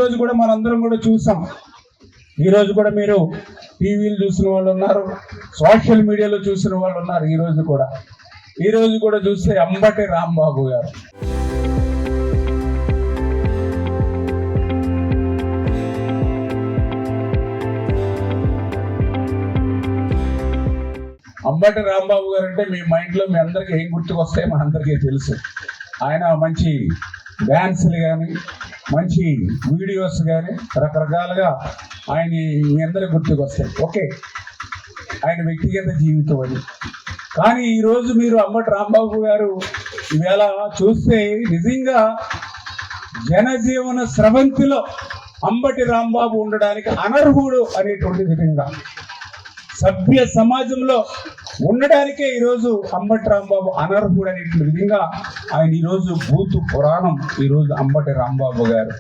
రోజు కూడా మనందరం కూడా చూసాం. ఈ రోజు కూడా మీరు టీవీలు చూసిన వాళ్ళు ఉన్నారు, సోషల్ మీడియాలో చూసిన వాళ్ళు ఉన్నారు. ఈ రోజు కూడా చూస్తే అంబటి రాంబాబు గారు అంబటి రాంబాబు గారు అంటే మీ మైండ్లో మీ అందరికీ ఏం గుర్తుకొస్తాయి మనందరికీ తెలుసు. ఆయన మంచి డ్యాన్సులు కానీ మంచి వీడియోస్ కానీ రకరకాలుగా ఆయన మీ అందరికి గుర్తుకొస్తాయి. ఓకే, ఆయన వ్యక్తిగత జీవితం అది. కానీ ఈరోజు మీరు అంబటి రాంబాబు గారు ఈవేళ చూస్తే నిజంగా జనజీవన స్రవంతిలో అంబటి రాంబాబు ఉండడానికి అనర్హుడు అనేటువంటి విధంగా సభ్య సమాజంలో ఉండడానికే ఈరోజు అంబటి రాంబాబు అనర్హుడు అనేటువంటి విధంగా ఆయన ఈరోజు భూతు పురాణం. ఈరోజు అంబటి రాంబాబు గారు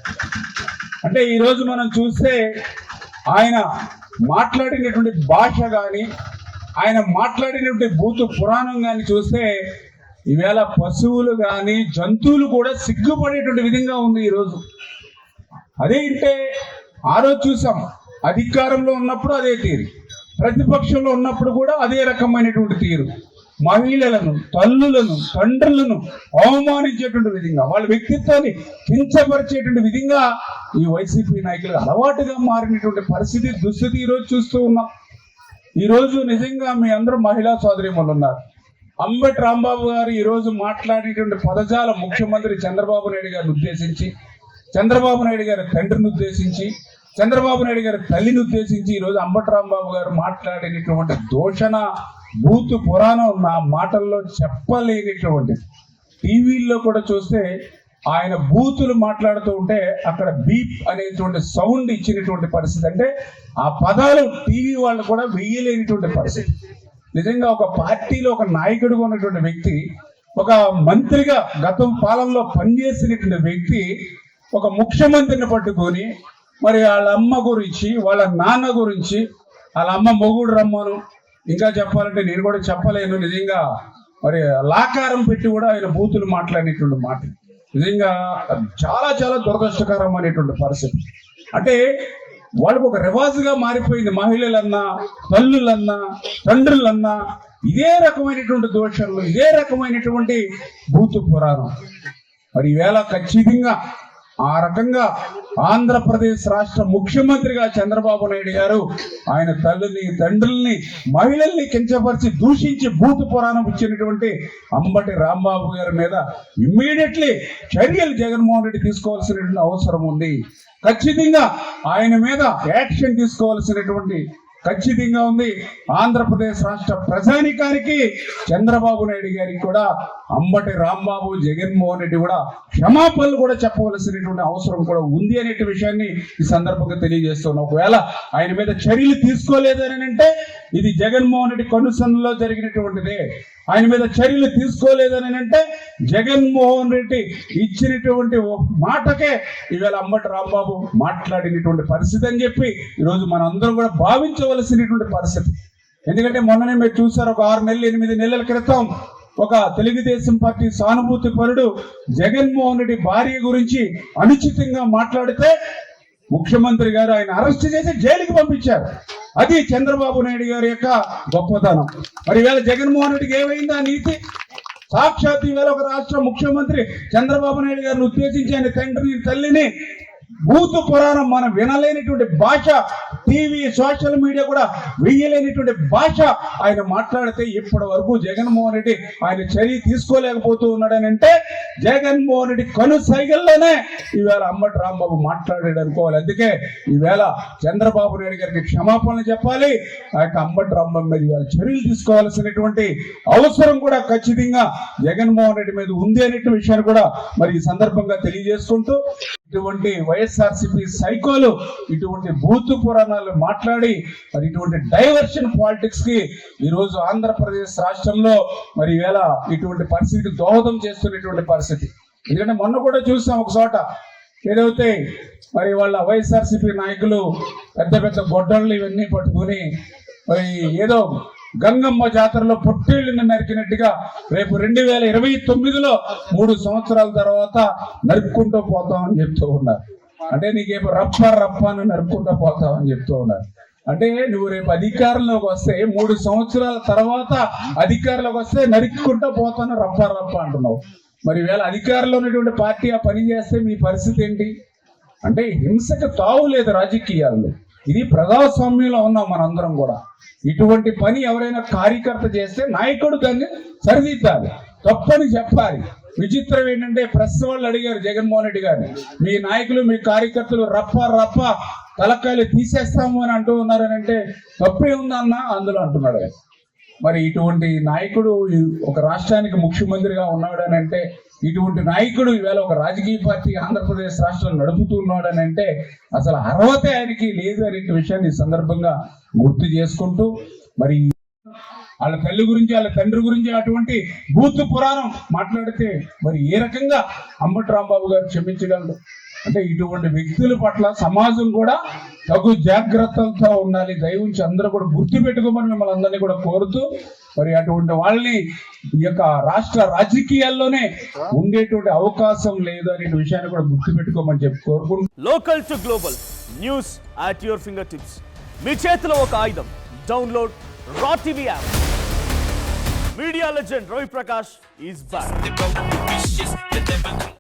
అంటే ఈరోజు మనం చూస్తే ఆయన మాట్లాడినటువంటి భాష కానీ ఆయన మాట్లాడినటువంటి భూతు పురాణం కానీ చూస్తే ఈవేళ పశువులు కానీ జంతువులు కూడా సిగ్గుపడేటువంటి విధంగా ఉంది ఈరోజు. అదేంటే ఆ రోజు చూసాం, అధికారంలో ఉన్నప్పుడు అదే తీరు, ప్రతిపక్షంలో ఉన్నప్పుడు కూడా అదే రకమైనటువంటి తీరు. మహిళలను, తల్లులను, తండ్రులను అవమానించేటువంటి విధంగా, వాళ్ళ వ్యక్తిత్వాన్ని కించపరిచేటువంటి విధంగా ఈ వైసీపీ నాయకులు అలవాటుగా మారినటువంటి పరిస్థితి, దుస్థితి ఈరోజు చూస్తూ ఉన్నాం. ఈరోజు నిజంగా మీ అందరూ మహిళా సోదరీమణులు ఉన్నారు. అంబటి రాంబాబు గారు ఈరోజు మాట్లాడేటువంటి పదజాలం ముఖ్యమంత్రి చంద్రబాబు నాయుడు గారిని ఉద్దేశించి, చంద్రబాబు నాయుడు గారి తండ్రిని ఉద్దేశించి, చంద్రబాబు నాయుడు గారి తల్లిని ఉద్దేశించి ఈరోజు అంబటి రాంబాబు గారు మాట్లాడినటువంటి దూషణ భూతు పురాణం నా మాటల్లో చెప్పలేనటువంటి. టీవీల్లో కూడా చూస్తే ఆయన బూతులు మాట్లాడుతూ ఉంటే అక్కడ బీప్ అనేటువంటి సౌండ్ ఇచ్చినటువంటి పరిస్థితి. అంటే ఆ పదాలు టీవీ వాళ్ళు కూడా వెయ్యలేనిటువంటి పరిస్థితి. నిజంగా ఒక పార్టీలో ఒక నాయకుడిగా ఉన్నటువంటి వ్యక్తి, ఒక మంత్రిగా గతం పాలనలో పనిచేసినటువంటి వ్యక్తి ఒక ముఖ్యమంత్రిని పట్టుకొని మరి వాళ్ళ అమ్మ గురించి, వాళ్ళ నాన్న గురించి, వాళ్ళ అమ్మ మొగుడు రమ్మను, ఇంకా చెప్పాలంటే నేను కూడా చెప్పలేను, నిజంగా మరి లాకారం పెట్టి కూడా ఆయన బూతులు మాట్లాడేటువంటి మాట నిజంగా చాలా చాలా దురదృష్టకరం అనేటువంటి పరిస్థితి. అంటే వాళ్ళకు ఒక రివాజుగా మారిపోయింది. మహిళలన్నా, తల్లులన్నా, తండ్రులన్నా ఇదే రకమైనటువంటి దోషాలు, ఇదే రకమైనటువంటి భూతు పురాణం. మరి ఈవేళ ఖచ్చితంగా ఆ రకంగా ఆంధ్రప్రదేశ్ రాష్ట్ర ముఖ్యమంత్రిగా చంద్రబాబు నాయుడు గారు ఆయన తల్లిని, తండ్రుల్ని, మహిళల్ని కించపరిచి దూషించి భూతు పురాణం ఇచ్చినటువంటి అంబటి రాంబాబు గారి మీద ఇమ్మీడియట్లీ చర్యలు జగన్మోహన్ రెడ్డి తీసుకోవాల్సినటువంటి అవసరం ఉంది. ఖచ్చితంగా ఆయన మీద యాక్షన్ తీసుకోవాల్సినటువంటి ఖచ్చితంగా ఉంది. ఆంధ్రప్రదేశ్ రాష్ట్ర ప్రజానికానికి, చంద్రబాబు నాయుడు గారికి కూడా అంబటి రాంబాబు, జగన్మోహన్ రెడ్డి కూడా క్షమాపణలు కూడా చెప్పవలసినటువంటి అవసరం కూడా ఉంది అనే విషయాన్ని ఈ సందర్భంగా తెలియజేస్తున్నాం. ఒకవేళ ఆయన మీద చర్యలు తీసుకోలేదని అంటే ఇది జగన్మోహన్ రెడ్డి కనుసన్నలో జరిగినటువంటిదే. ఆయన మీద చర్యలు తీసుకోలేదని అంటే జగన్మోహన్ రెడ్డి ఇచ్చినటువంటి మాటకే ఈవేళ అంబటి రాంబాబు మాట్లాడినటువంటి పరిస్థితి అని చెప్పి ఈరోజు మనందరం కూడా భావించవలసినటువంటి పరిస్థితి. ఎందుకంటే మొన్ననే మీరు చూసారు, ఒక 6 నెలలు 8 నెలల క్రితం ఒక తెలుగుదేశం పార్టీ సానుభూతి పరుడు జగన్మోహన్ రెడ్డి భార్య గురించి అనుచితంగా మాట్లాడితే ముఖ్యమంత్రి గారు ఆయన అరెస్ట్ చేసి జైలుకి పంపించారు. అది చంద్రబాబు నాయుడు గారి యొక్క గొప్పతనం. మరి ఈవేళ జగన్మోహన్ రెడ్డికి ఏమైందా నీతి? సాక్షాత్ ఈవేళ ఒక రాష్ట్ర ముఖ్యమంత్రి చంద్రబాబు నాయుడు గారిని ఉద్దేశించి ఆయన తండ్రిని, తల్లిని భూతు పురాణం మనం వినలేనిటువంటి భాష, టీవీ సోషల్ మీడియా కూడా వెయ్యలేనిటువంటి భాష ఆయన మాట్లాడితే ఇప్పటి వరకు జగన్మోహన్ రెడ్డి ఆయన చర్య తీసుకోలేకపోతూ ఉన్నాడని అంటే జగన్మోహన్ రెడ్డి కనుసైగల్లోనే ఈవేళ అంబటి రాంబాబు మాట్లాడాడు అనుకోవాలి. అందుకే ఈవేళ చంద్రబాబు నాయుడు గారికి క్షమాపణలు చెప్పాలి. ఆ యొక్క అంబటి రాంబాబు మీద ఇవాళ చర్యలు తీసుకోవాల్సినటువంటి అవసరం కూడా ఖచ్చితంగా జగన్మోహన్ రెడ్డి మీద ఉంది అనే విషయాన్ని కూడా మరి ఈ సందర్భంగా తెలియజేసుకుంటూ, ఇటువంటి వైఎస్ఆర్సీపీ సైకోలు ఇటువంటి భూతు పురాణాలు మాట్లాడి మరి ఇటువంటి డైవర్షన్ పాలిటిక్స్ కి ఈరోజు ఆంధ్రప్రదేశ్ రాష్ట్రంలో మరి వేళ ఇటువంటి పరిస్థితికి దోహదం చేస్తున్నటువంటి పరిస్థితి. ఎందుకంటే మొన్న కూడా చూసాం ఒక చోట ఏదైతే మరి వాళ్ళ వైఎస్ఆర్సీపీ నాయకులు పెద్ద పెద్ద గొడ్డళ్ళు ఇవన్నీ పట్టుకుని మరి ఏదో గంగమ్మ జాతరలో పొట్టేళ్లను నరికినట్టుగా రేపు 2029లో 3 సంవత్సరాల తర్వాత నరుక్కుంటూ పోతామని చెప్తూ ఉన్నారు. అంటే నీకేమో రప్ప రప్ప అని నరుక్కుంటా పోతావు అని చెప్తూ ఉన్నారు. అంటే నువ్వు రేపు అధికారంలోకి వస్తే 3 సంవత్సరాల తర్వాత అధికారంలోకి వస్తే నరుక్కుంటా పోతాను రప్ప రప్ప అంటున్నావు. మరి ఈవేళ అధికారంలో ఉన్నటువంటి పార్టీ ఆ పని చేస్తే మీ పరిస్థితి ఏంటి? అంటే హింసకు తావు లేదు రాజకీయాల్లో. ఇది ప్రజాస్వామ్యంలో ఉన్నాం మనందరం కూడా. ఇటువంటి పని ఎవరైనా కార్యకర్త చేస్తే నాయకుడు దాన్ని సరిదిద్దాలి, తప్పని చెప్పాలి. విచిత్రం ఏంటంటే ప్రెస్ వాళ్ళు అడిగారు జగన్మోహన్ రెడ్డి గారు, మీ నాయకులు మీ కార్యకర్తలు రప్ప రప్ప తలకాయలు తీసేస్తాము అని అంటూ ఉన్నారని. అంటే తప్పే ఉందన్న అందులో అంటున్నాడు. మరి ఇటువంటి నాయకుడు ఒక రాష్ట్రానికి ముఖ్యమంత్రిగా ఉన్నాడు అని అంటే, ఇటువంటి నాయకుడు ఈవేళ ఒక రాజకీయ పార్టీ ఆంధ్రప్రదేశ్ రాష్ట్రం నడుపుతున్నాడు అని అంటే అసలు అర్హత ఆయనకి లేదు అనే విషయాన్ని సందర్భంగా గుర్తు చేసుకుంటూ, మరి వాళ్ళ తల్లి గురించి వాళ్ళ తండ్రి గురించి అటువంటి భూతు పురాణం మాట్లాడితే మరి ఏ రకంగా అంబటి రాంబాబు గారు క్షమించగలరు? అంటే ఇటువంటి వ్యక్తుల పట్ల సమాజం కూడా తగు జాగ్రత్తలతో ఉండాలి. దయవుంచి అందరూ కూడా గుర్తు పెట్టుకోమని మిమ్మల్ని అందరినీ కూడా కోరుతూ, మరి అటువంటి వాళ్ళని ఈ యొక్క రాష్ట్ర రాజకీయాల్లోనే ఉండేటువంటి అవకాశం లేదు అనే విషయాన్ని కూడా గుర్తు పెట్టుకోమని చెప్పి కోరుకుంటున్నాను. Local to global news at your fingertips. మీ చేతిలో ఒక ఆయుధం. Download Raw TV app. Media legend Ravi Prakash is back.